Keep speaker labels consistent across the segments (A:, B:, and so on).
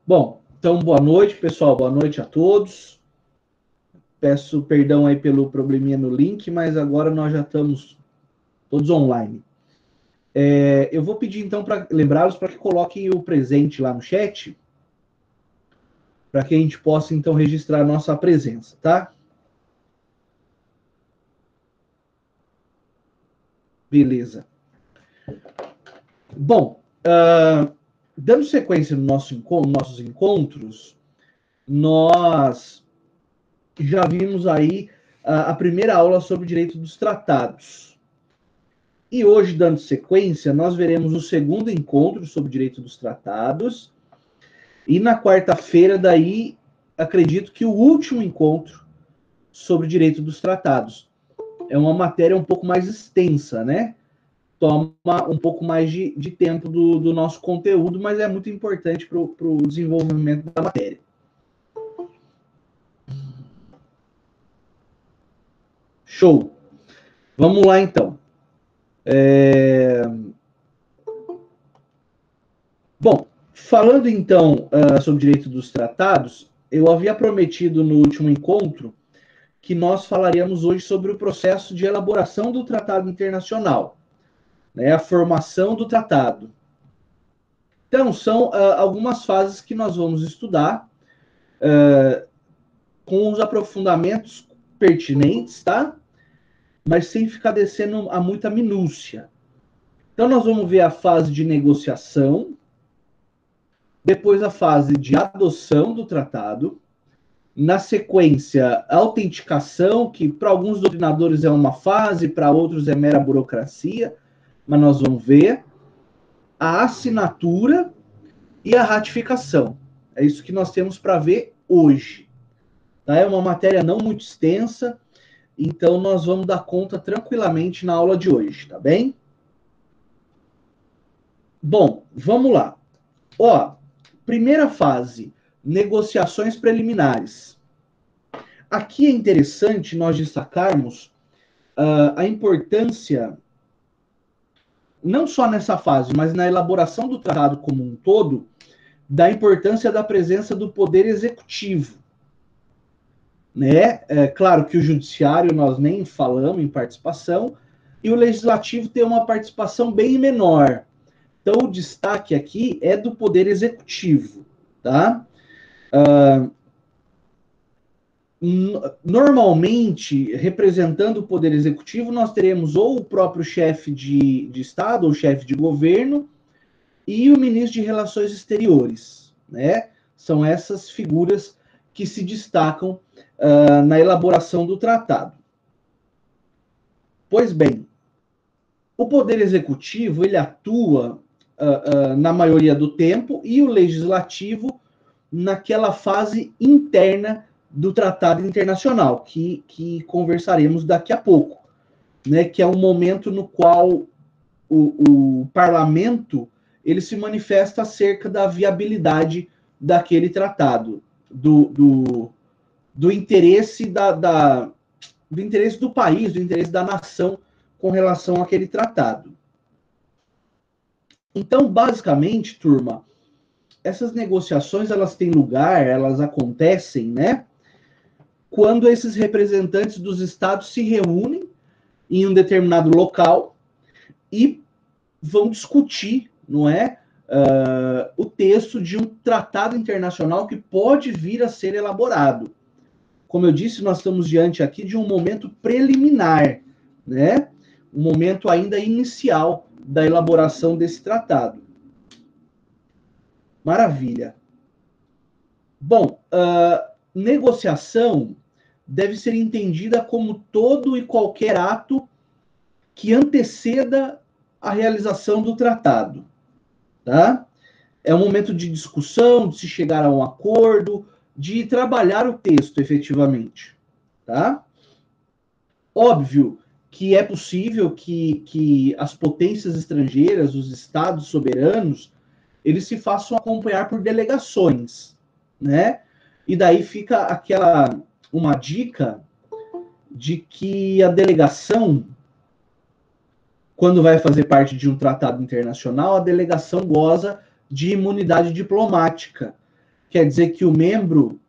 A: Bom, então boa noite, pessoal. Boa noite a todos. Peço perdão aí pelo probleminha no link, mas agora nós já estamos todos online. Eu vou pedir então para lembrá-los para que coloquem o presente lá no chat, para que a gente possa então registrar a nossa presença, tá? Beleza. Bom, dando sequência no nossos encontros, nós já vimos aí a primeira aula sobre o direito dos tratados. E hoje, dando sequência, nós veremos o segundo encontro sobre o direito dos tratados. E na quarta-feira, daí, acredito que o último encontro sobre o direito dos tratados. É uma matéria um pouco mais extensa, né? Toma um pouco mais de tempo do nosso conteúdo, mas é muito importante para o desenvolvimento da matéria. Show! Vamos lá, então. Bom, falando então sobre o direito dos tratados, eu havia prometido no último encontro que nós falaríamos hoje sobre o processo de elaboração do tratado internacional, né, a formação do tratado. Então, são algumas fases que nós vamos estudar com os aprofundamentos pertinentes, tá? Mas sem ficar descendo a muita minúcia. Então, nós vamos ver a fase de negociação, depois a fase de adoção do tratado, na sequência, a autenticação, que para alguns doutrinadores é uma fase, para outros é mera burocracia, mas nós vamos ver a assinatura e a ratificação. É isso que nós temos para ver hoje. Tá? É uma matéria não muito extensa, então nós vamos dar conta tranquilamente na aula de hoje, tá bem? Bom, vamos lá. Ó, primeira fase, negociações preliminares. Aqui é interessante nós destacarmos a importância, não só nessa fase, mas na elaboração do tratado como um todo, da importância da presença do poder executivo. Né? É claro que o judiciário nós nem falamos em participação, e o legislativo tem uma participação bem menor. Então, o destaque aqui é do poder executivo. Tá? Normalmente, representando o poder executivo, nós teremos ou o próprio chefe de Estado, ou chefe de governo, e o ministro de Relações Exteriores. Né? São essas figuras que se destacam na elaboração do tratado. Pois bem, o poder executivo ele atua na maioria do tempo e o legislativo naquela fase interna do tratado internacional, que conversaremos daqui a pouco, né, que é um momento no qual o parlamento ele se manifesta acerca da viabilidade daquele tratado, do interesse do interesse do país, do interesse da nação com relação àquele tratado. Então, basicamente, turma, essas negociações elas têm lugar, elas acontecem, né? Quando esses representantes dos estados se reúnem em um determinado local e vão discutir, não é, o texto de um tratado internacional que pode vir a ser elaborado. Como eu disse, nós estamos diante aqui de um momento preliminar, né? Um momento ainda inicial da elaboração desse tratado. Maravilha. Bom, negociação deve ser entendida como todo e qualquer ato que anteceda a realização do tratado. Tá? É um momento de discussão, de se chegar a um acordo, de trabalhar o texto efetivamente. Tá? Óbvio que é possível que as potências estrangeiras, os estados soberanos, eles se façam acompanhar por delegações, né? E daí fica uma dica de que a delegação, quando vai fazer parte de um tratado internacional, a delegação goza de imunidade diplomática. quer dizer que o membro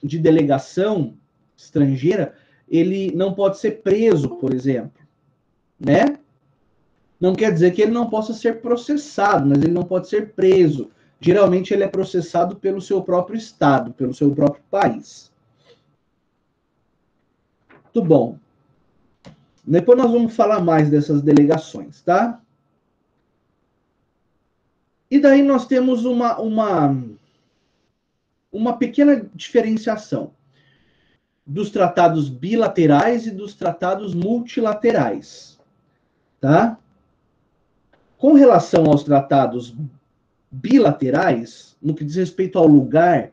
A: de delegação estrangeira, ele não pode ser preso, por exemplo, né? Não quer dizer que ele não possa ser processado, mas ele não pode ser preso. Geralmente ele é processado pelo seu próprio estado, pelo seu próprio país. Muito bom. Depois nós vamos falar mais dessas delegações, tá? E daí nós temos uma pequena diferenciação dos tratados bilaterais e dos tratados multilaterais, tá? Com relação aos tratados bilaterais, no que diz respeito ao lugar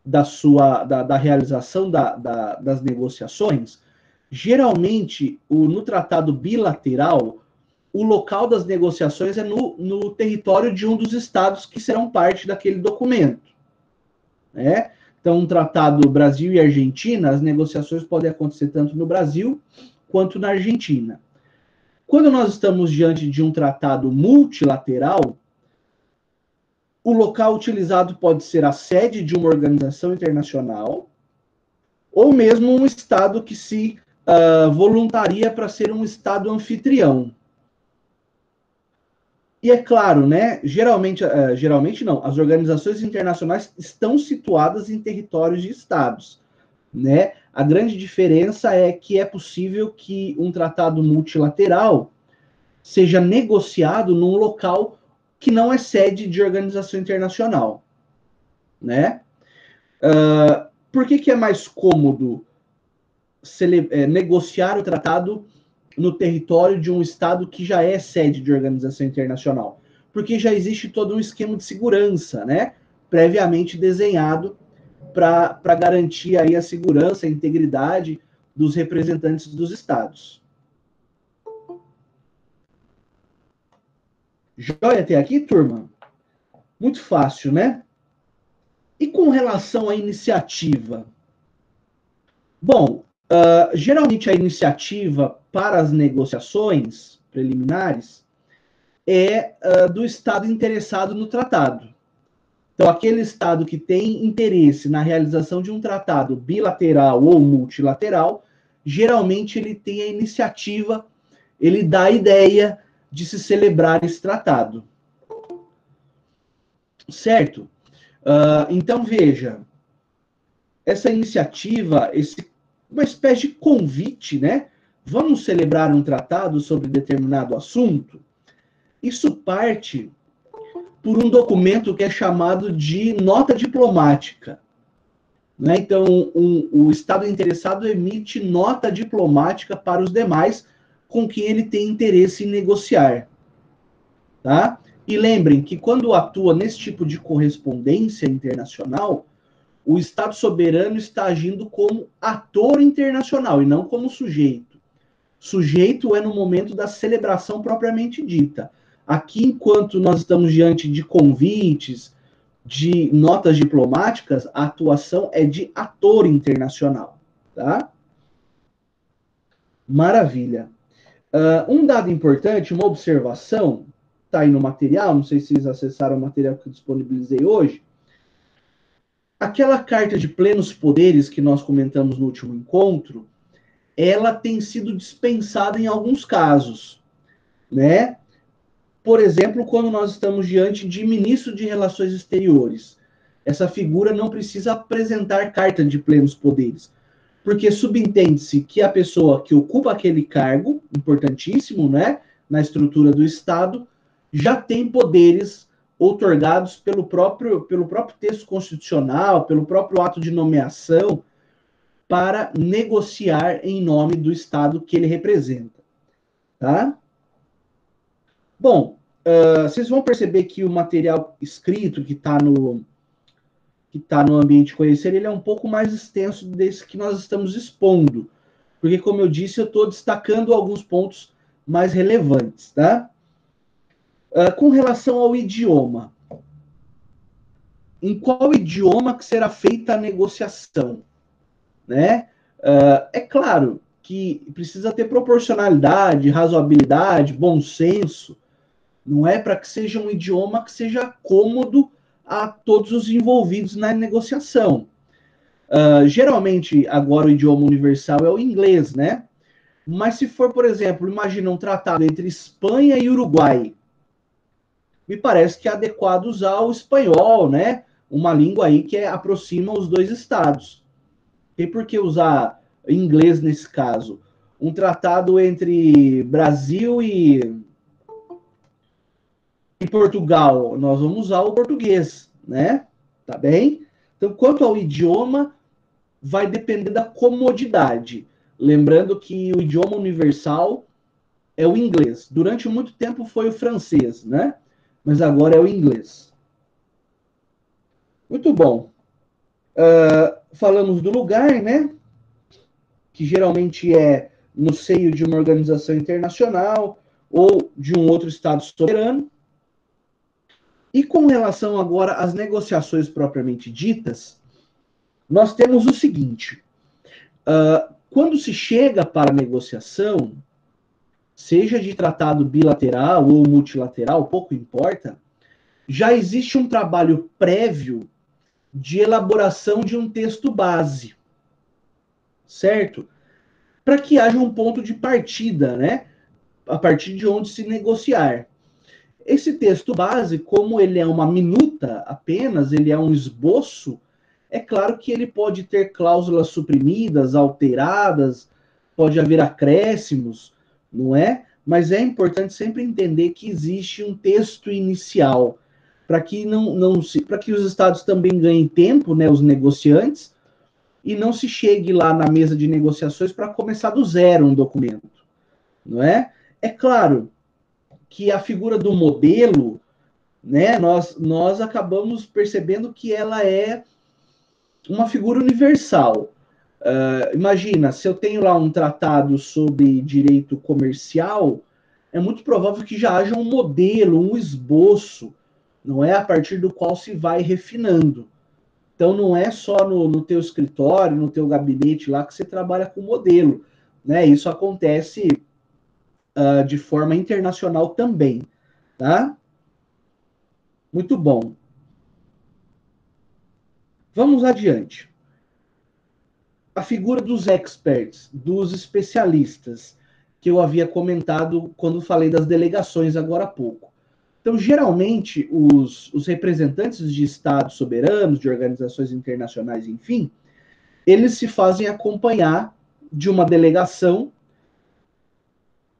A: da realização das negociações, geralmente, no tratado bilateral, o local das negociações é no território de um dos estados que serão parte daquele documento, né? Então, um tratado Brasil e Argentina, as negociações podem acontecer tanto no Brasil quanto na Argentina. Quando nós estamos diante de um tratado multilateral, o local utilizado pode ser a sede de uma organização internacional ou mesmo um estado que se voluntaria para ser um estado anfitrião. E é claro, né, geralmente não, as organizações internacionais estão situadas em territórios de estados, né? A grande diferença é que é possível que um tratado multilateral seja negociado num local que não é sede de organização internacional, né? Por que é mais cômodo negociar o tratado no território de um estado que já é sede de organização internacional? Porque já existe todo um esquema de segurança, né? Previamente desenhado para garantir aí a segurança, a integridade dos representantes dos estados. Joia até aqui, turma? Muito fácil, né? E com relação à iniciativa? Bom, geralmente a iniciativa para as negociações preliminares é do Estado interessado no tratado. Então, aquele Estado que tem interesse na realização de um tratado bilateral ou multilateral, geralmente ele tem a iniciativa, ele dá a ideia de se celebrar esse tratado. Certo? Então, veja, essa iniciativa, uma espécie de convite, né? Vamos celebrar um tratado sobre determinado assunto? Isso parte por um documento que é chamado de nota diplomática, né? Então, o Estado interessado emite nota diplomática para os demais com quem ele tem interesse em negociar, tá? E lembrem que quando atua nesse tipo de correspondência internacional, o Estado soberano está agindo como ator internacional e não como sujeito. Sujeito é no momento da celebração propriamente dita. Aqui, enquanto nós estamos diante de convites, de notas diplomáticas, a atuação é de ator internacional, tá? Maravilha. Um dado importante, uma observação, está aí no material, não sei se vocês acessaram o material que eu disponibilizei hoje. Aquela carta de plenos poderes que nós comentamos no último encontro, ela tem sido dispensada em alguns casos, né? Por exemplo, quando nós estamos diante de ministro de Relações Exteriores. Essa figura não precisa apresentar carta de plenos poderes, porque subentende-se que a pessoa que ocupa aquele cargo, importantíssimo, né, na estrutura do Estado, já tem poderes outorgados pelo próprio texto constitucional, pelo próprio ato de nomeação, para negociar em nome do Estado que ele representa. Tá? Bom, vocês vão perceber que o material escrito que está no ambiente conhecer, ele é um pouco mais extenso desse que nós estamos expondo. Porque, como eu disse, eu estou destacando alguns pontos mais relevantes, tá? Com relação ao idioma. Em qual idioma que será feita a negociação? Né? É claro que precisa ter proporcionalidade, razoabilidade, bom senso. Não é para que seja um idioma que seja cômodo a todos os envolvidos na negociação. Geralmente, agora o idioma universal é o inglês, né? Mas se for, por exemplo, imagina um tratado entre Espanha e Uruguai, me parece que é adequado usar o espanhol, né? Uma língua aí que aproxima os dois estados. E por que usar inglês nesse caso? Um tratado entre Brasil e Portugal, nós vamos usar o português, né? Tá bem? Então, quanto ao idioma, vai depender da comodidade. Lembrando que o idioma universal é o inglês. Durante muito tempo foi o francês, né? Mas agora é o inglês. Muito bom. Falamos do lugar, né? Que geralmente é no seio de uma organização internacional ou de um outro Estado soberano. E com relação agora às negociações propriamente ditas, nós temos o seguinte: quando se chega para a negociação, seja de tratado bilateral ou multilateral, pouco importa, já existe um trabalho prévio de elaboração de um texto base, certo? Para que haja um ponto de partida, né? A partir de onde se negociar. Esse texto base, como ele é uma minuta apenas, ele é um esboço, é claro que ele pode ter cláusulas suprimidas, alteradas, pode haver acréscimos, não é? Mas é importante sempre entender que existe um texto inicial, para que para que os estados também ganhem tempo, né, os negociantes, e não se chegue lá na mesa de negociações para começar do zero um documento, não é? É claro que a figura do modelo, né, nós acabamos percebendo que ela é uma figura universal. Imagina, se eu tenho lá um tratado sobre direito comercial, é muito provável que já haja um modelo, um esboço, não é? A partir do qual se vai refinando. Então, não é só no teu escritório, no teu gabinete lá que você trabalha com modelo, né? Isso acontece de forma internacional também, tá? Muito bom. Vamos adiante. A figura dos experts, dos especialistas, que eu havia comentado quando falei das delegações agora há pouco. Então, geralmente, os representantes de estados soberanos, de organizações internacionais, enfim, eles se fazem acompanhar de uma delegação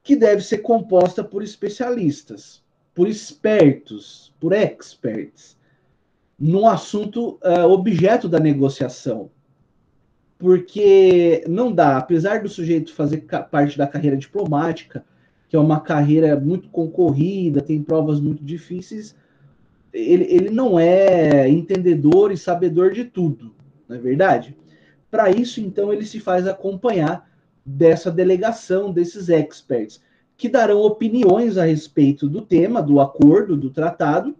A: que deve ser composta por especialistas, por espertos, por experts, no assunto objeto da negociação. Porque não dá, apesar do sujeito fazer parte da carreira diplomática, que é uma carreira muito concorrida, tem provas muito difíceis, ele não é entendedor e sabedor de tudo, não é verdade? Para isso, então, ele se faz acompanhar dessa delegação, desses experts, que darão opiniões a respeito do tema, do acordo, do tratado,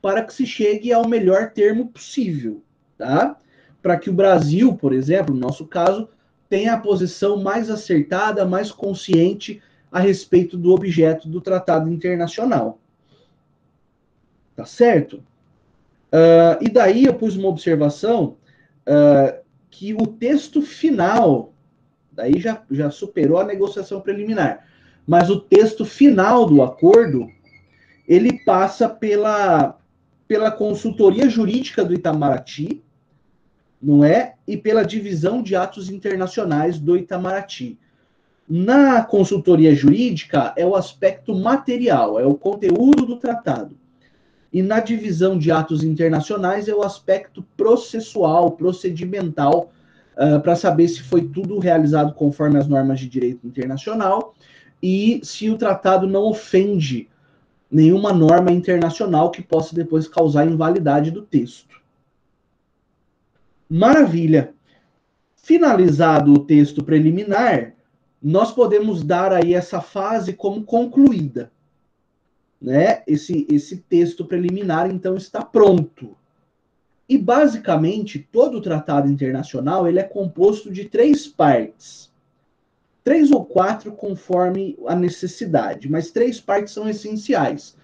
A: para que se chegue ao melhor termo possível, tá? Para que o Brasil, por exemplo, no nosso caso, tenha a posição mais acertada, mais consciente a respeito do objeto do tratado internacional. Tá certo? E daí eu pus uma observação que o texto final, daí já superou a negociação preliminar, mas o texto final do acordo, ele passa pela consultoria jurídica do Itamaraty, não é? E pela divisão de atos internacionais do Itamaraty. Na consultoria jurídica é o aspecto material, é o conteúdo do tratado. E na divisão de atos internacionais é o aspecto processual, procedimental, para saber se foi tudo realizado conforme as normas de direito internacional e se o tratado não ofende nenhuma norma internacional que possa depois causar invalidade do texto. Maravilha. Finalizado o texto preliminar, nós podemos dar aí essa fase como concluída, né? Esse texto preliminar, então, está pronto. E, basicamente, todo o tratado internacional ele é composto de 3 partes. 3 ou 4, conforme a necessidade, mas 3 partes são essenciais.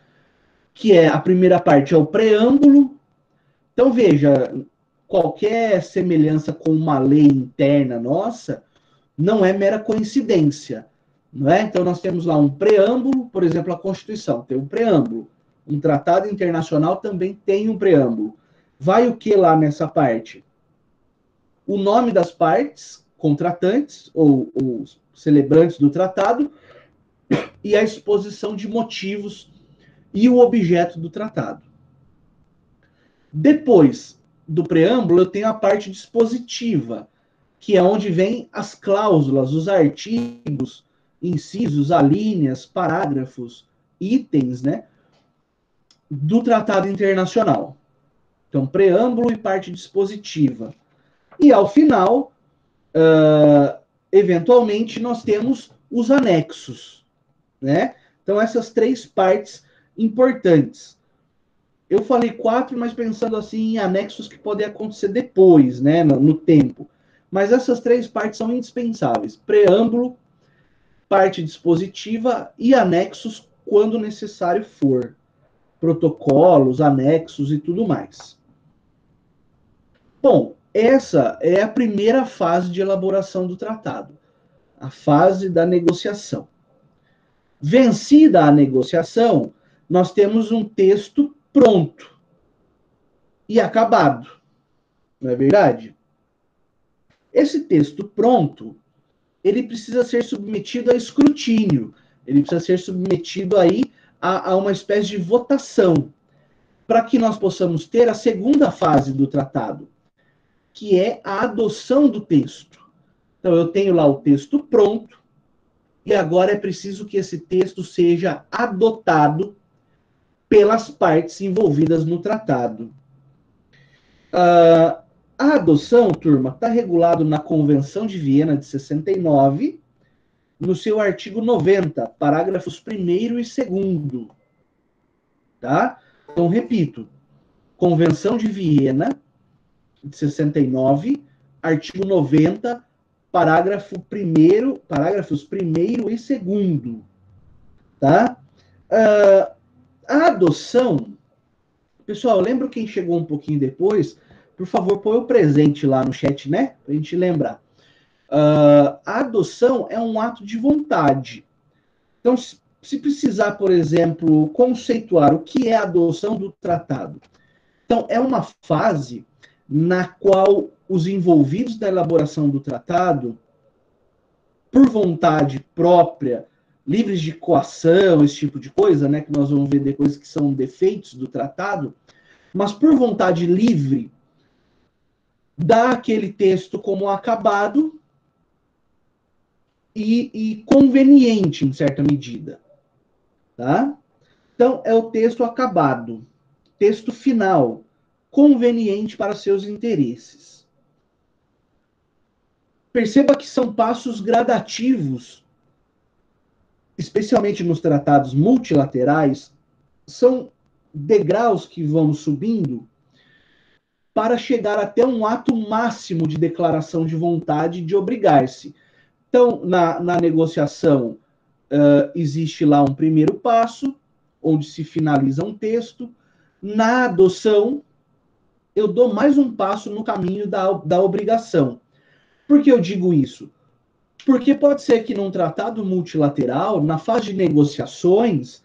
A: Que é, a primeira parte é o preâmbulo, Então, veja, qualquer semelhança com uma lei interna nossa não é mera coincidência, não é? Então, nós temos lá um preâmbulo, por exemplo, a Constituição tem um preâmbulo. Um tratado internacional também tem um preâmbulo. Vai o que lá nessa parte? O nome das partes, contratantes ou celebrantes do tratado, e a exposição de motivos e o objeto do tratado. Depois do preâmbulo, eu tenho a parte dispositiva, que é onde vem as cláusulas, os artigos, incisos, alíneas, parágrafos, itens, né, do tratado internacional. Então, preâmbulo e parte dispositiva. E, ao final, eventualmente, nós temos os anexos, né? Então, essas três partes importantes. Eu falei 4, mas pensando assim em anexos que podem acontecer depois, né, no tempo. Mas essas três partes são indispensáveis: preâmbulo, parte dispositiva e anexos quando necessário for. Protocolos, anexos e tudo mais. Bom, essa é a primeira fase de elaboração do tratado, a fase da negociação. Vencida a negociação, nós temos um texto pronto e acabado, não é verdade? Esse texto pronto, ele precisa ser submetido a escrutínio, ele precisa ser submetido aí a uma espécie de votação, para que nós possamos ter a segunda fase do tratado, que é a adoção do texto. Então, eu tenho lá o texto pronto, e agora é preciso que esse texto seja adotado pelas partes envolvidas no tratado. A adoção, turma, está regulado na Convenção de Viena de 69, no seu artigo 90, parágrafos 1º e 2º. Tá? Então, repito, Convenção de Viena de 69, artigo 90, parágrafos 1º e 2º. Tá? A adoção, pessoal, lembra quem chegou um pouquinho depois? Por favor, põe o presente lá no chat, né? Para a gente lembrar. A adoção é um ato de vontade. Então, se precisar, por exemplo, conceituar o que é a adoção do tratado. Então, é uma fase na qual os envolvidos da elaboração do tratado, por vontade própria, livres de coação, esse tipo de coisa, né, que nós vamos ver depois que são defeitos do tratado, mas por vontade livre, dá aquele texto como acabado e conveniente, em certa medida. Tá? Então, é o texto acabado, texto final, conveniente para seus interesses. Perceba que são passos gradativos, especialmente nos tratados multilaterais, são degraus que vão subindo para chegar até um ato máximo de declaração de vontade de obrigar-se. Então, na negociação, existe lá um primeiro passo, onde se finaliza um texto. Na adoção, eu dou mais um passo no caminho da obrigação. Por que eu digo isso? Porque pode ser que num tratado multilateral, na fase de negociações,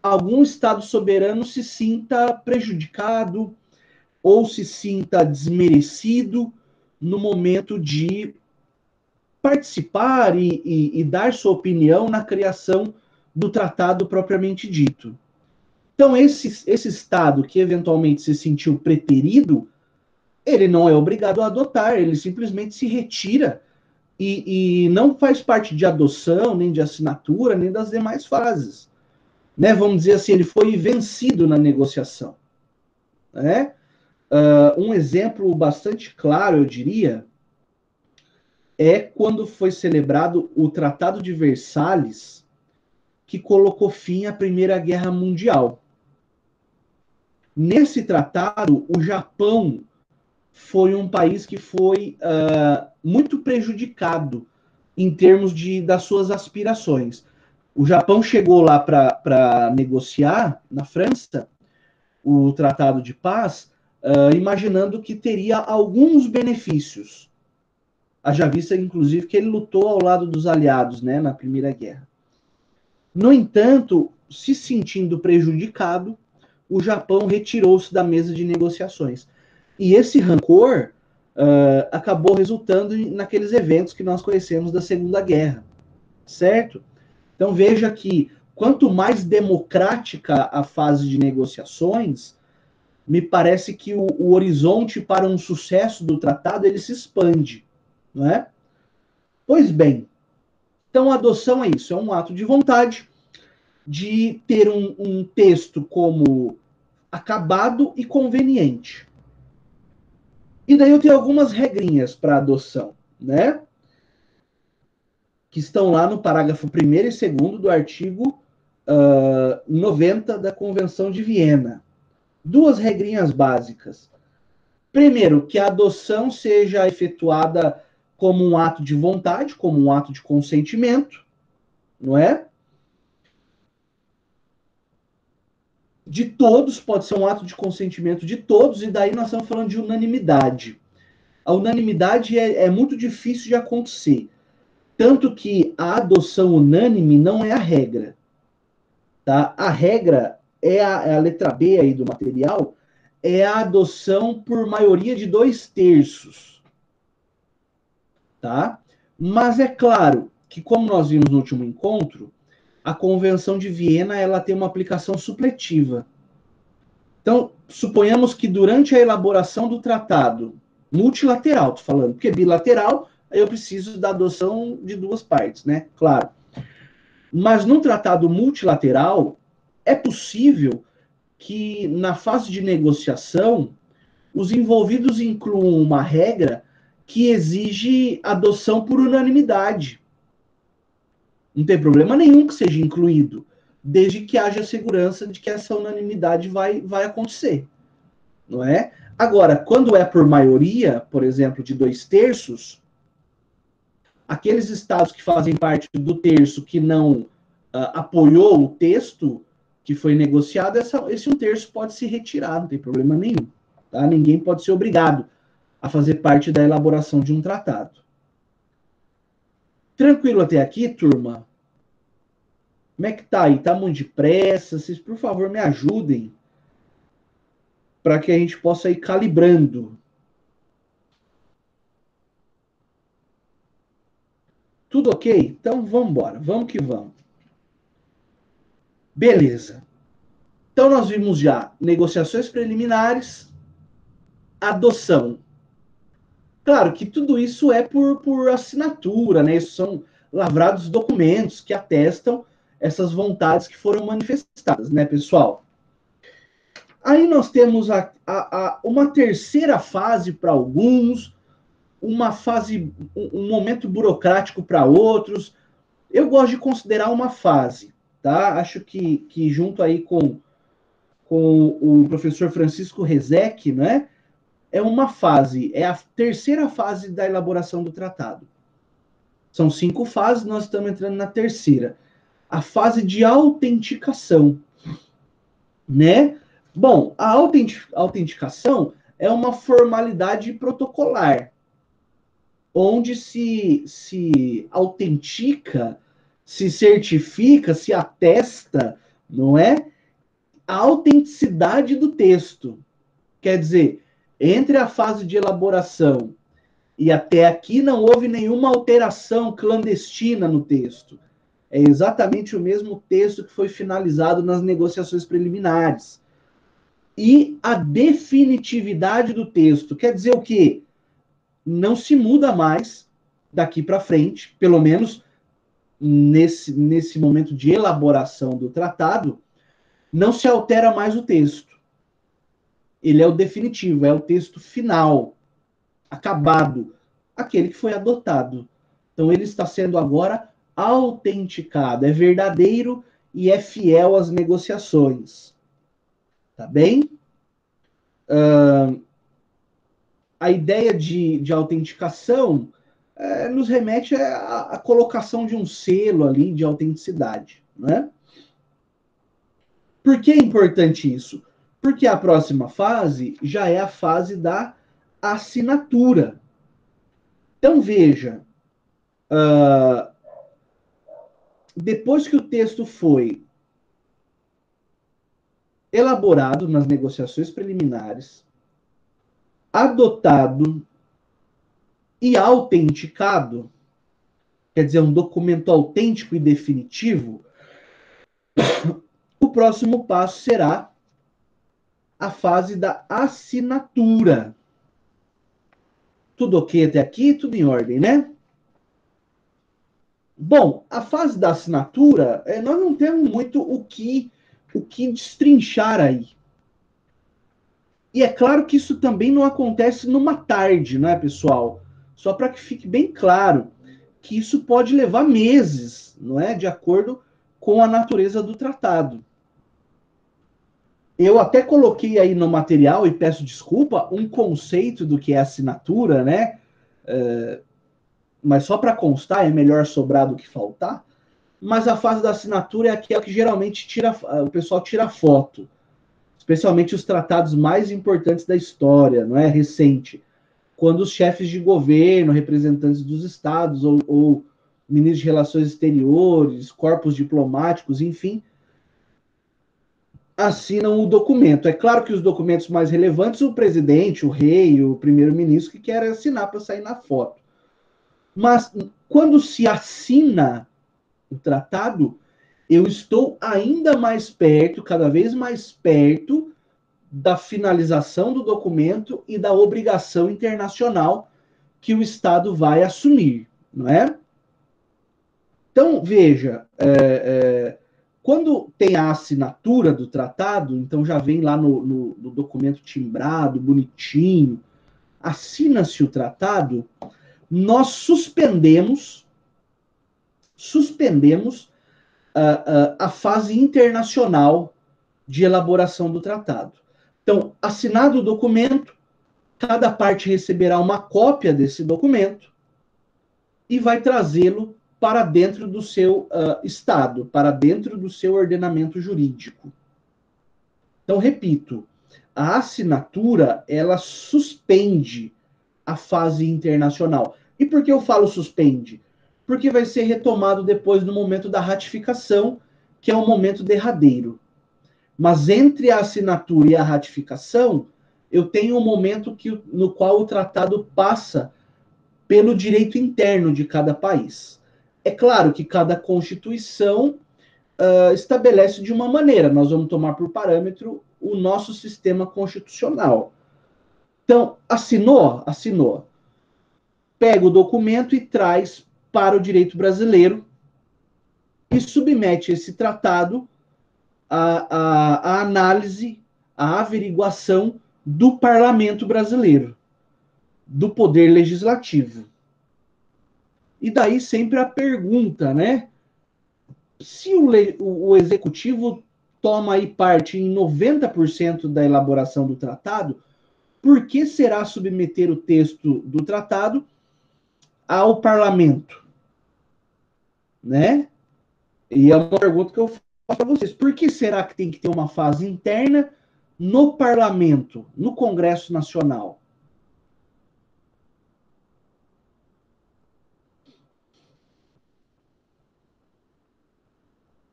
A: algum Estado soberano se sinta prejudicado ou se sinta desmerecido no momento de participar e dar sua opinião na criação do tratado propriamente dito. Então, esse Estado que eventualmente se sentiu preterido, ele não é obrigado a adotar, ele simplesmente se retira e não faz parte de adoção, nem de assinatura, nem das demais fases. Né? Vamos dizer assim, ele foi vencido na negociação. Né? Um exemplo bastante claro, eu diria, é quando foi celebrado o Tratado de Versalhes, que colocou fim à Primeira Guerra Mundial. Nesse tratado, o Japão foi um país que foi muito prejudicado em termos das suas aspirações. O Japão chegou lá para negociar, na França, o Tratado de Paz, imaginando que teria alguns benefícios. Haja vista, inclusive, que ele lutou ao lado dos aliados, né, na Primeira Guerra. No entanto, se sentindo prejudicado, o Japão retirou-se da mesa de negociações. E esse rancor acabou resultando naqueles eventos que nós conhecemos da Segunda Guerra, certo? Então veja que quanto mais democrática a fase de negociações, me parece que o horizonte para um sucesso do tratado ele se expande, não é? Pois bem, então a adoção é isso, é um ato de vontade de ter um texto como acabado e conveniente. E daí eu tenho algumas regrinhas para adoção, né? Que estão lá no parágrafo 1º e 2º do artigo 90 da Convenção de Viena. Duas regrinhas básicas. Primeiro, que a adoção seja efetuada como um ato de vontade, como um ato de consentimento, não é? De todos, pode ser um ato de consentimento de todos, e daí nós estamos falando de unanimidade. A unanimidade é muito difícil de acontecer. Tanto que a adoção unânime não é a regra. Tá? A regra é a letra B aí do material, é a adoção por maioria de 2/3. Tá? Mas é claro que, como nós vimos no último encontro, a Convenção de Viena ela tem uma aplicação supletiva. Então, suponhamos que durante a elaboração do tratado, multilateral, estou falando, porque bilateral, eu preciso da adoção de duas partes, né? Claro. Mas num tratado multilateral, é possível que na fase de negociação, os envolvidos incluam uma regra que exige adoção por unanimidade. Não tem problema nenhum que seja incluído, desde que haja segurança de que essa unanimidade vai acontecer, não é? Agora, quando é por maioria, por exemplo, de 2/3, aqueles estados que fazem parte do terço que não apoiou o texto que foi negociado, esse 1/3 pode se retirar, não tem problema nenhum. Tá? Ninguém pode ser obrigado a fazer parte da elaboração de um tratado. Tranquilo até aqui, turma? Como é que tá aí? Tá muito depressa? Vocês, por favor, me ajudem para que a gente possa ir calibrando. Tudo ok? Então vamos embora, vamos que vamos. Beleza. Então nós vimos já negociações preliminares, adoção. Claro que tudo isso é por assinatura, né? Isso são lavrados documentos que atestam essas vontades que foram manifestadas, né, pessoal? Aí nós temos uma terceira fase para alguns, uma fase, um momento burocrático para outros. Eu gosto de considerar uma fase, tá? Acho que junto aí com o professor Francisco Rezec, né? É uma fase, é a terceira fase da elaboração do tratado. São 5 fases, nós estamos entrando na terceira. A fase de autenticação, né? Bom, a autenticação é uma formalidade protocolar, onde se autentica, se certifica, se atesta, não é? A autenticidade do texto. Quer dizer, entre a fase de elaboração e até aqui não houve nenhuma alteração clandestina no texto. É exatamente o mesmo texto que foi finalizado nas negociações preliminares. E a definitividade do texto. Quer dizer o quê? Não se muda mais daqui para frente, pelo menos nesse momento de elaboração do tratado, não se altera mais o texto. Ele é o definitivo, é o texto final, acabado, aquele que foi adotado. Então ele está sendo agora autenticado, é verdadeiro e é fiel às negociações. Tá bem? A ideia de autenticação nos remete à colocação de um selo ali de autenticidade, né? Por que é importante isso? Porque a próxima fase já é a fase da assinatura. Então, veja, depois que o texto foi elaborado nas negociações preliminares, adotado e autenticado, quer dizer, um documento autêntico e definitivo, o próximo passo será a fase da assinatura. Tudo ok até aqui? Tudo em ordem, né? Bom, a fase da assinatura, nós não temos muito o que destrinchar aí. E é claro que isso também não acontece numa tarde, não é, pessoal? Só para que fique bem claro que isso pode levar meses, não é? De acordo com a natureza do tratado. Eu até coloquei aí no material, e peço desculpa, um conceito do que é assinatura, né? Mas só para constar, é melhor sobrar do que faltar. Mas a fase da assinatura é aquela que geralmente o pessoal tira foto, especialmente os tratados mais importantes da história, não é? Recente. Quando os chefes de governo, representantes dos estados ou ministros de relações exteriores, corpos diplomáticos, enfim, assinam o documento. É claro que os documentos mais relevantes, o presidente, o rei, o primeiro-ministro que querem assinar para sair na foto. Mas quando se assina o tratado, eu estou ainda mais perto, cada vez mais perto da finalização do documento e da obrigação internacional que o Estado vai assumir, não é? Então, veja, quando tem a assinatura do tratado, então já vem lá no documento timbrado, bonitinho, assina-se o tratado, nós suspendemos a fase internacional de elaboração do tratado. Então, assinado o documento, cada parte receberá uma cópia desse documento e vai trazê-lo para dentro do seu Estado, para dentro do seu ordenamento jurídico. Então, repito, a assinatura, ela suspende a fase internacional. E por que eu falo suspende? Porque vai ser retomado depois no momento da ratificação, que é o momento derradeiro. Mas entre a assinatura e a ratificação, eu tenho um momento no qual o tratado passa pelo direito interno de cada país. É claro que cada constituição estabelece de uma maneira. Nós vamos tomar por parâmetro o nosso sistema constitucional. Então, assinou? Assinou. Pega o documento e traz para o direito brasileiro e submete esse tratado à análise, à averiguação do parlamento brasileiro, do poder legislativo. E daí sempre a pergunta, né? Se o executivo toma aí parte em 90% da elaboração do tratado, por que será submeter o texto do tratado ao parlamento? Né? E é uma pergunta que eu faço para vocês. Por que será que tem que ter uma fase interna no parlamento, no Congresso Nacional?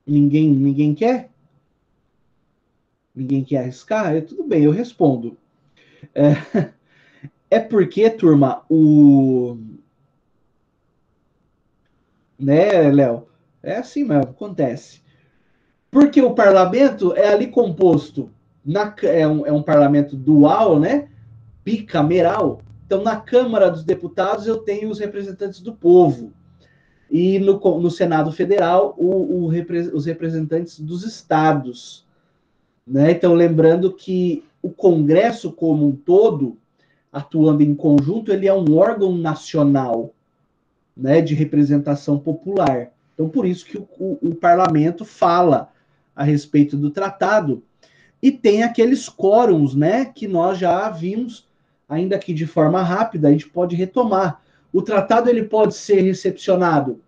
A: Ninguém quer? Ninguém quer arriscar? Tudo bem, eu respondo. É porque, turma, né, Léo? É assim mesmo, acontece. Porque o parlamento é ali composto, é um parlamento dual, né? Bicameral. Então, na Câmara dos Deputados, eu tenho os representantes do povo. E no Senado Federal, os representantes dos estados. Né? Então, lembrando que o Congresso como um todo, atuando em conjunto, ele é um órgão nacional, né, de representação popular. Então, por isso que o parlamento fala a respeito do tratado e tem aqueles quórums, né, que nós já vimos, ainda que de forma rápida, a gente pode retomar. O tratado ele pode ser recepcionado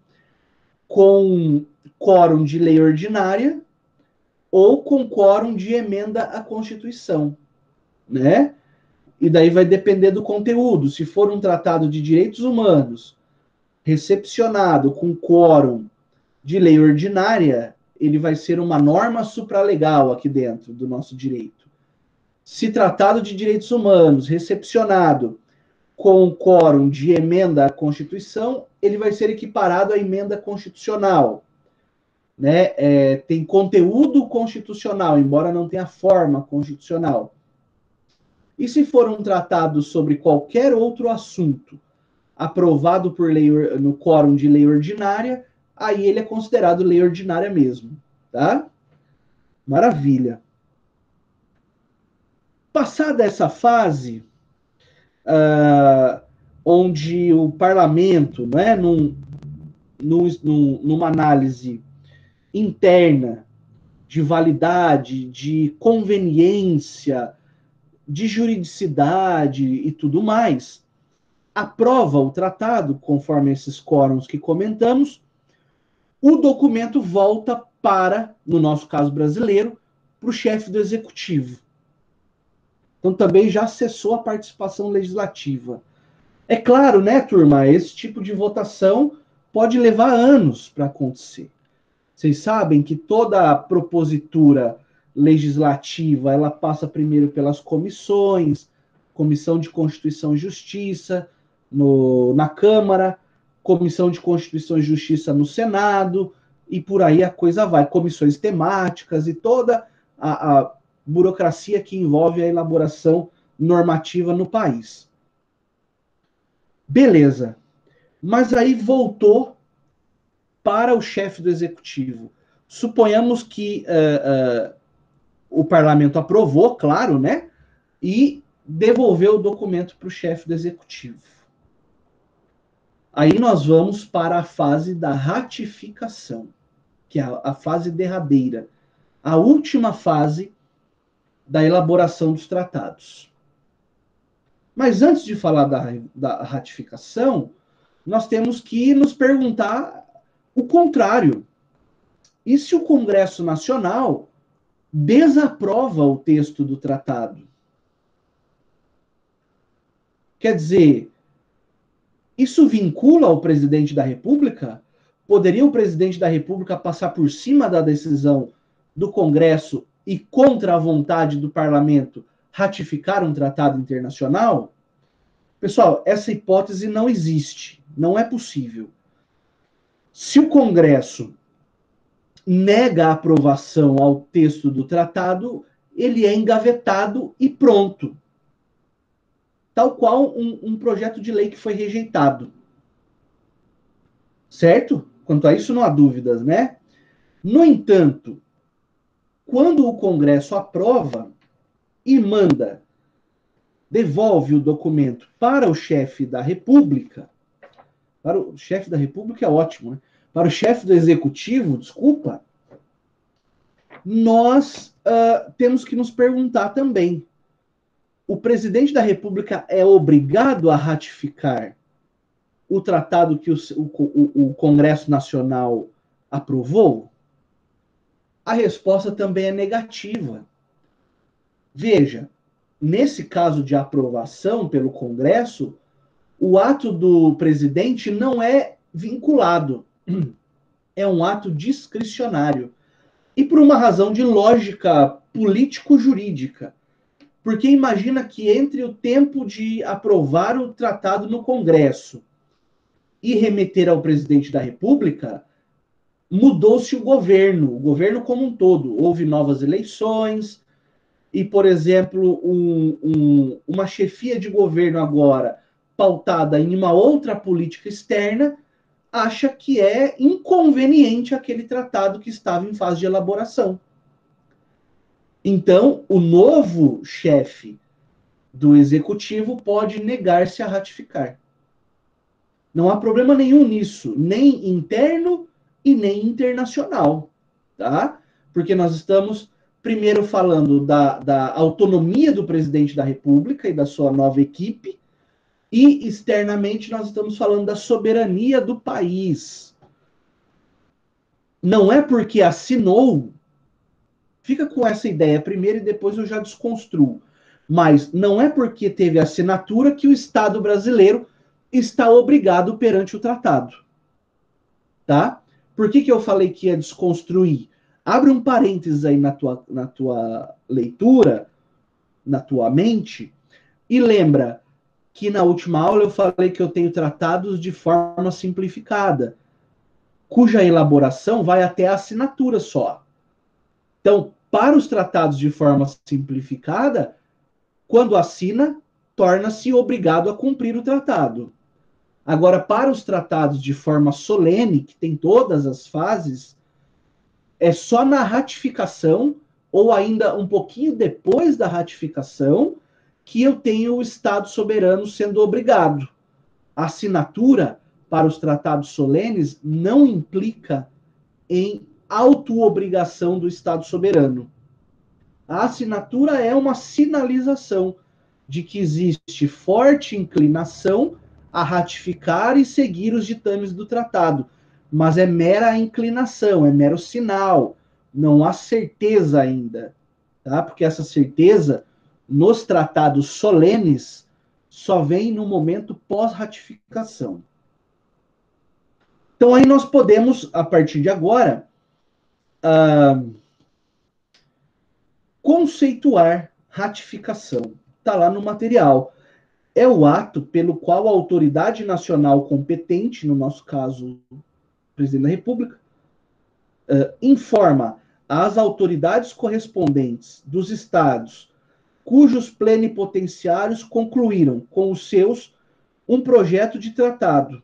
A: com quórum de lei ordinária, ou com quórum de emenda à Constituição, né? E daí vai depender do conteúdo. Se for um tratado de direitos humanos, recepcionado com quórum de lei ordinária, ele vai ser uma norma supralegal aqui dentro do nosso direito. Se tratado de direitos humanos, recepcionado com quórum de emenda à Constituição, ele vai ser equiparado à emenda constitucional. Né? Tem conteúdo constitucional, embora não tenha forma constitucional. E se for um tratado sobre qualquer outro assunto aprovado por lei no quórum de lei ordinária, aí ele é considerado lei ordinária mesmo, tá? Maravilha. Passada essa fase, onde o parlamento, né, numa análise interna de validade, de conveniência, de juridicidade e tudo mais, aprova o tratado, conforme esses quórums que comentamos, o documento volta para, no nosso caso brasileiro, para o chefe do executivo. Então também já cessou a participação legislativa. É claro, né, turma, esse tipo de votação pode levar anos para acontecer. Vocês sabem que toda a propositura legislativa, ela passa primeiro pelas comissões, Comissão de Constituição e Justiça na Câmara, Comissão de Constituição e Justiça no Senado, e por aí a coisa vai, comissões temáticas e toda a burocracia que envolve a elaboração normativa no país. Beleza. Mas aí voltou para o chefe do executivo. Suponhamos que o parlamento aprovou, claro, né? E devolveu o documento para o chefe do executivo. Aí nós vamos para a fase da ratificação, que é a fase derradeira, a última fase da elaboração dos tratados. Mas antes de falar da ratificação, nós temos que nos perguntar o contrário. E se o Congresso Nacional desaprova o texto do tratado? Quer dizer, isso vincula o presidente da República? Poderia o presidente da República passar por cima da decisão do Congresso e, contra a vontade do parlamento, ratificar um tratado internacional? Pessoal, essa hipótese não existe. Não é possível. Se o Congresso nega a aprovação ao texto do tratado, ele é engavetado e pronto. Tal qual um projeto de lei que foi rejeitado. Certo? Quanto a isso não há dúvidas, né? No entanto, quando o Congresso aprova e devolve o documento para o chefe da República, para o chefe da República é ótimo, né? Para o chefe do Executivo, desculpa, nós temos que nos perguntar também, o presidente da República é obrigado a ratificar o tratado que o Congresso Nacional aprovou? A resposta também é negativa. Veja, nesse caso de aprovação pelo Congresso, o ato do presidente não é vinculado. É um ato discricionário. E por uma razão de lógica político-jurídica. Porque imagina que entre o tempo de aprovar o tratado no Congresso e remeter ao presidente da República, mudou-se o governo como um todo. Houve novas eleições e, por exemplo, uma chefia de governo agora pautada em uma outra política externa acha que é inconveniente aquele tratado que estava em fase de elaboração. Então, o novo chefe do executivo pode negar-se a ratificar. Não há problema nenhum nisso, nem interno e nem internacional, tá? Porque nós estamos, primeiro, falando da autonomia do presidente da República e da sua nova equipe, e externamente nós estamos falando da soberania do país. Não é porque assinou Fica com essa ideia primeiro e depois eu já desconstruo. Mas não é porque teve assinatura que o Estado brasileiro está obrigado perante o tratado. Tá? Por que eu falei que ia desconstruir? Abre um parênteses aí na tua leitura, na tua mente, e lembra que na última aula eu falei que eu tenho tratados de forma simplificada, cuja elaboração vai até a assinatura só. Então, para os tratados de forma simplificada, quando assina, torna-se obrigado a cumprir o tratado. Agora, para os tratados de forma solene, que tem todas as fases, é só na ratificação, ou ainda um pouquinho depois da ratificação, que eu tenho o Estado soberano sendo obrigado. A assinatura para os tratados solenes não implica em auto-obrigação do Estado soberano. A assinatura é uma sinalização de que existe forte inclinação a ratificar e seguir os ditames do tratado, mas é mera inclinação, é mero sinal, não há certeza ainda, tá? Porque essa certeza nos tratados solenes só vem no momento pós-ratificação. Então aí nós podemos, a partir de agora, conceituar ratificação. Está lá no material. É o ato pelo qual a autoridade nacional competente, no nosso caso, o presidente da República, informa às autoridades correspondentes dos estados cujos plenipotenciários concluíram com os seus um projeto de tratado,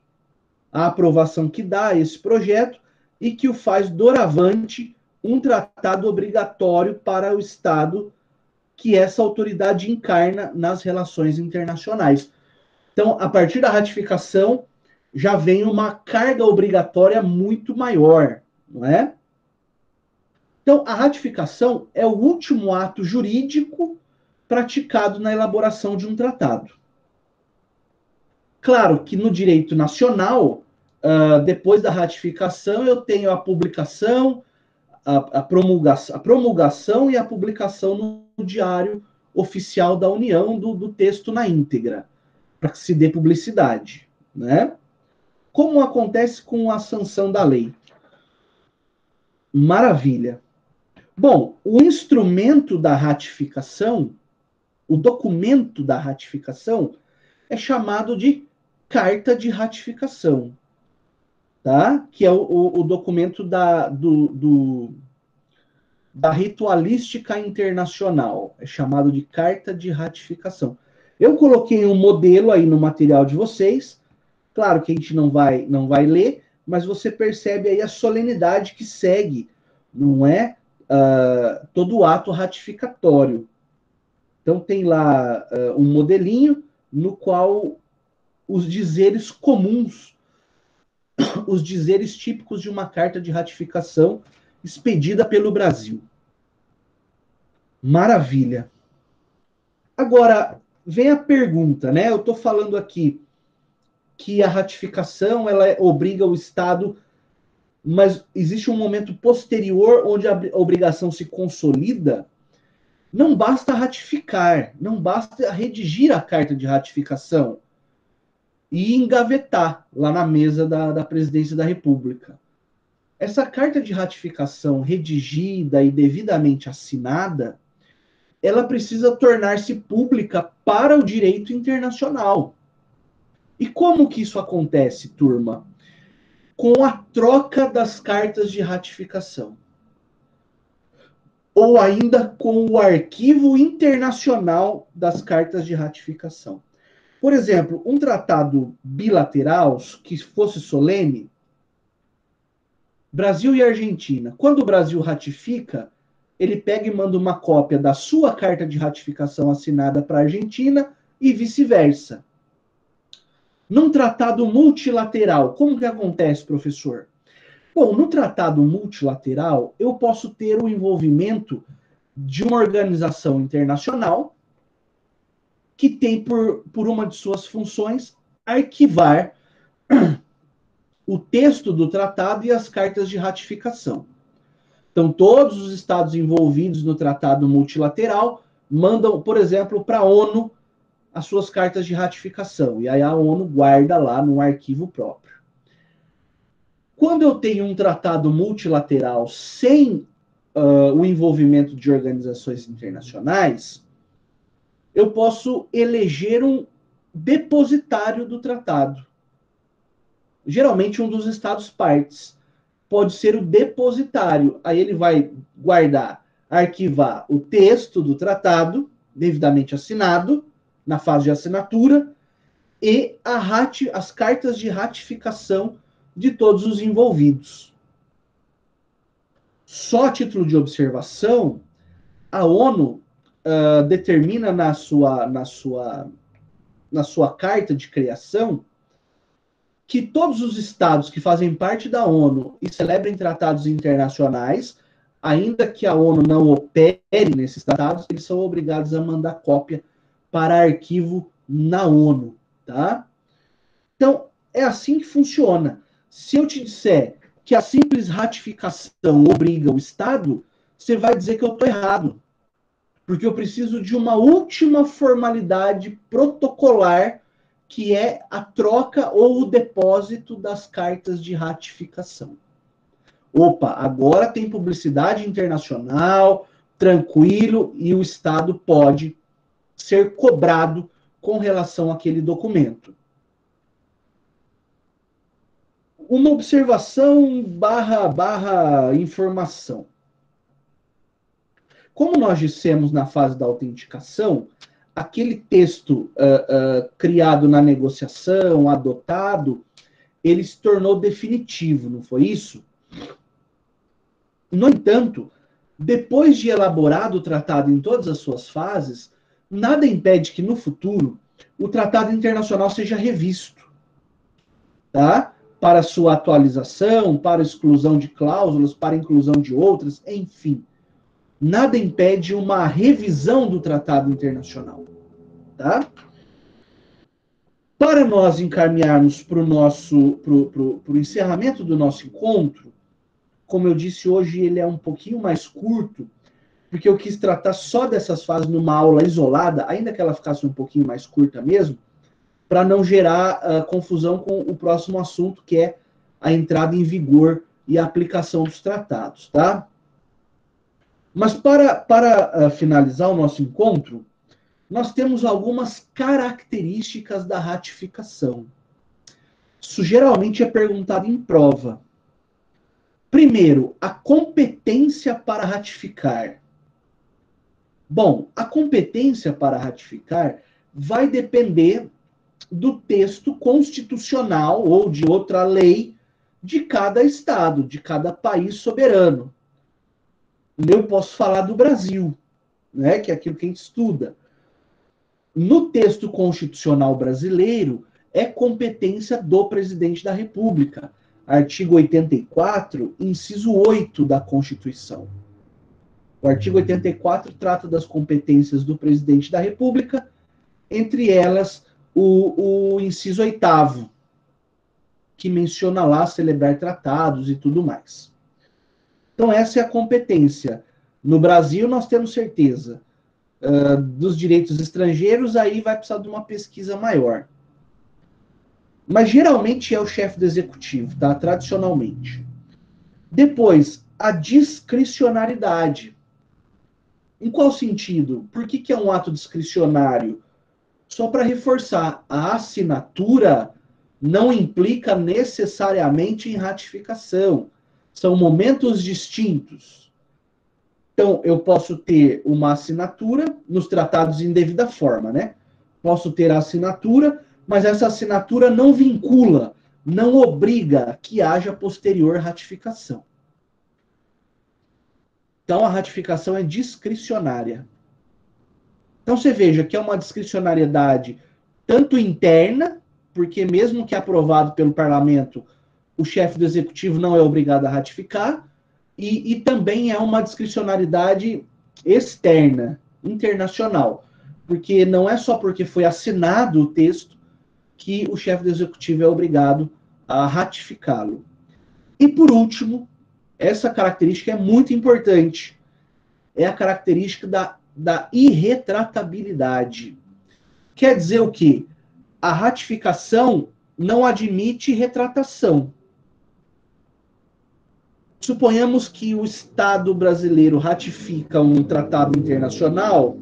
A: a aprovação que dá a esse projeto e que o faz doravante um tratado obrigatório para o Estado que essa autoridade encarna nas relações internacionais. Então, a partir da ratificação, já vem uma carga obrigatória muito maior, não é? Então, a ratificação é o último ato jurídico praticado na elaboração de um tratado. Claro que no direito nacional, depois da ratificação, eu tenho a publicação, a promulgação e a publicação no Diário Oficial da União do texto na íntegra, para que se dê publicidade, né? Como acontece com a sanção da lei? Maravilha. Bom, o instrumento da ratificação, o documento da ratificação, é chamado de carta de ratificação, tá? Que é o documento da ritualística internacional, é chamado de carta de ratificação. Eu coloquei um modelo aí no material de vocês, claro que a gente não vai ler, mas você percebe aí a solenidade que segue, não é? Todo o ato ratificatório. Então tem lá um modelinho no qual os dizeres comuns, os dizeres típicos de uma carta de ratificação expedida pelo Brasil. Maravilha. Agora, vem a pergunta, né? Eu estou falando aqui que a ratificação ela obriga o Estado, mas existe um momento posterior onde a obrigação se consolida. Não basta ratificar, não basta redigir a carta de ratificação e engavetar lá na mesa da presidência da República. Essa carta de ratificação redigida e devidamente assinada, ela precisa tornar-se pública para o direito internacional. E como que isso acontece, turma? Com a troca das cartas de ratificação. Ou ainda com o arquivo internacional das cartas de ratificação. Por exemplo, um tratado bilateral que fosse solene, Brasil e Argentina. Quando o Brasil ratifica, ele pega e manda uma cópia da sua carta de ratificação assinada para a Argentina e vice-versa. Num tratado multilateral, como que acontece, professor? Bom, no tratado multilateral, eu posso ter o envolvimento de uma organização internacional que tem por uma de suas funções arquivar o texto do tratado e as cartas de ratificação. Então, todos os estados envolvidos no tratado multilateral mandam, por exemplo, para a ONU as suas cartas de ratificação. E aí a ONU guarda lá no arquivo próprio. Quando eu tenho um tratado multilateral sem o envolvimento de organizações internacionais, eu posso eleger um depositário do tratado. Geralmente um dos estados partes pode ser o depositário. Aí ele vai guardar, arquivar o texto do tratado, devidamente assinado, na fase de assinatura, e as cartas de ratificação de todos os envolvidos. Só a título de observação, a ONU determina na sua carta de criação que todos os estados que fazem parte da ONU e celebrem tratados internacionais, ainda que a ONU não opere nesses tratados, eles são obrigados a mandar cópia para arquivo na ONU, tá? Então, é assim que funciona. Se eu te disser que a simples ratificação obriga o Estado, você vai dizer que eu estou errado. Porque eu preciso de uma última formalidade protocolar, que é a troca ou o depósito das cartas de ratificação. Opa, agora tem publicidade internacional, tranquilo, e o Estado pode ser cobrado com relação àquele documento. Uma observação barra informação. Como nós dissemos na fase da autenticação, aquele texto criado na negociação, adotado, ele se tornou definitivo, não foi isso? No entanto, depois de elaborado o tratado em todas as suas fases, nada impede que no futuro o tratado internacional seja revisto, tá? Para sua atualização, para exclusão de cláusulas, para inclusão de outras, enfim. Nada impede uma revisão do tratado internacional, tá? Para nós encaminharmos para o encerramento do nosso encontro, como eu disse hoje, ele é um pouquinho mais curto, porque eu quis tratar só dessas fases numa aula isolada, ainda que ela ficasse um pouquinho mais curta mesmo, para não gerar confusão com o próximo assunto, que é a entrada em vigor e a aplicação dos tratados, tá? Mas para finalizar o nosso encontro, nós temos algumas características da ratificação. Isso geralmente é perguntado em prova. Primeiro, a competência para ratificar. Bom, a competência para ratificar vai depender do texto constitucional ou de outra lei de cada estado, de cada país soberano. Eu posso falar do Brasil, né, que é aquilo que a gente estuda. No texto constitucional brasileiro, é competência do presidente da República. Artigo 84, inciso 8 da Constituição. O artigo 84 trata das competências do presidente da República, entre elas o inciso 8º, que menciona lá celebrar tratados e tudo mais. Então, essa é a competência. No Brasil, nós temos certeza. Dos direitos estrangeiros, aí vai precisar de uma pesquisa maior. Mas geralmente é o chefe do executivo, tá? Tradicionalmente. Depois, a discricionariedade. Em qual sentido? Por que é um ato discricionário? Só para reforçar, a assinatura não implica necessariamente em ratificação. São momentos distintos. Então, eu posso ter uma assinatura nos tratados em devida forma, né? Posso ter a assinatura, mas essa assinatura não vincula, não obriga que haja posterior ratificação. Então, a ratificação é discricionária. Então, você veja que é uma discricionariedade tanto interna, porque mesmo que aprovado pelo parlamento, o chefe do executivo não é obrigado a ratificar, e também é uma discricionariedade externa, internacional, porque não é só porque foi assinado o texto que o chefe do executivo é obrigado a ratificá-lo. E por último, Essa característica é muito importante. É a característica da irretratabilidade. Quer dizer o quê? A ratificação não admite retratação. Suponhamos que o Estado brasileiro ratifica um tratado internacional,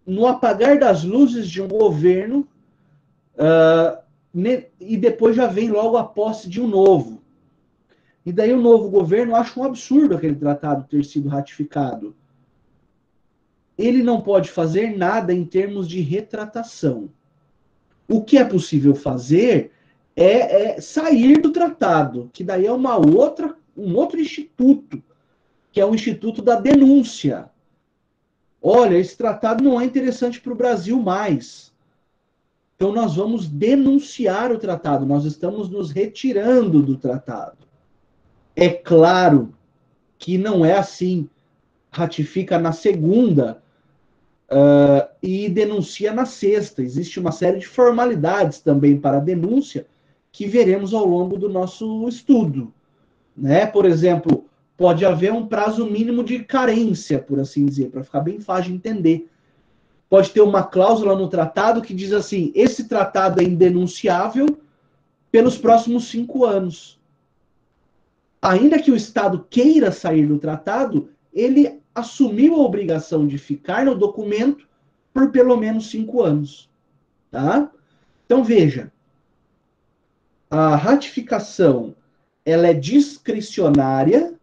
A: no apagar das luzes de um governo, e depois já vem logo a posse de um novo. E daí o novo governo acha um absurdo aquele tratado ter sido ratificado. Ele não pode fazer nada em termos de retratação. O que é possível fazer é sair do tratado, que daí é um outro instituto, que é o Instituto da Denúncia. Olha, esse tratado não é interessante para o Brasil mais. Então nós vamos denunciar o tratado, nós estamos nos retirando do tratado. É claro que não é assim. Ratifica na segunda e denuncia na sexta. Existe uma série de formalidades também para a denúncia que veremos ao longo do nosso estudo. Né? Por exemplo, pode haver um prazo mínimo de carência, por assim dizer, para ficar bem fácil de entender. Pode ter uma cláusula no tratado que diz assim: esse tratado é indenunciável pelos próximos 5 anos. Ainda que o Estado queira sair do tratado, ele assumiu a obrigação de ficar no documento por pelo menos 5 anos. Tá? Então, veja, a ratificação ela é discricionária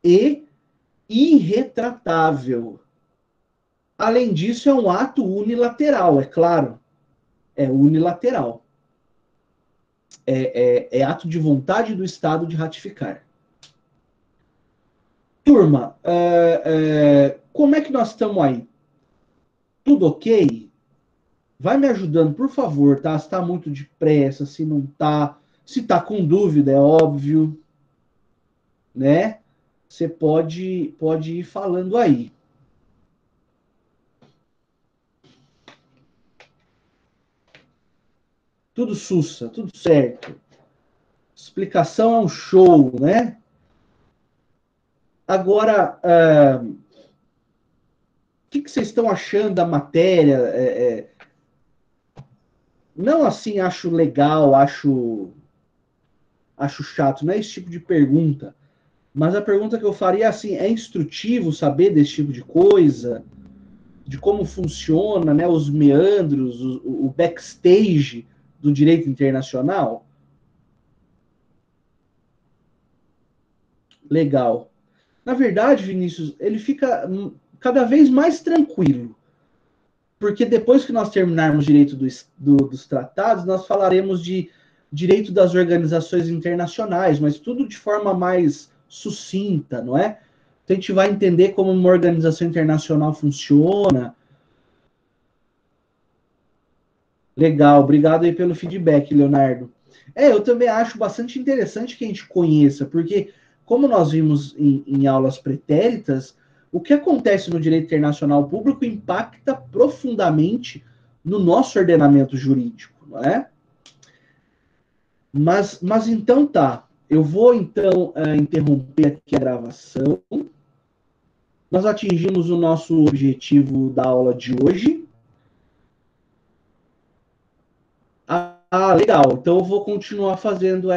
A: e irretratável. Além disso, é um ato unilateral, é claro. É unilateral. É ato de vontade do Estado de ratificar. Turma, como é que nós estamos aí? Tudo ok? Vai me ajudando, por favor, tá? Se está muito depressa, se não está, se está com dúvida, é óbvio, né? Você pode ir falando aí. Tudo sussa, tudo certo. Explicação é um show, né? Agora, o que vocês estão achando da matéria? Não assim, acho legal, acho chato, não é esse tipo de pergunta. Mas a pergunta que eu faria é assim: é instrutivo saber desse tipo de coisa? De como funciona, né, os meandros, o backstage do direito internacional? Legal. Na verdade, Vinícius, ele fica cada vez mais tranquilo. Porque depois que nós terminarmos direito dos tratados, nós falaremos de direito das organizações internacionais, mas tudo de forma mais sucinta, não é? Então a gente vai entender como uma organização internacional funciona. Legal, obrigado aí pelo feedback, Leonardo. Eu também acho bastante interessante que a gente conheça, porque, como nós vimos em aulas pretéritas, o que acontece no direito internacional público impacta profundamente no nosso ordenamento jurídico, não é? Mas então tá. Eu vou então interromper aqui a gravação. Nós atingimos o nosso objetivo da aula de hoje. Legal. Então eu vou continuar fazendo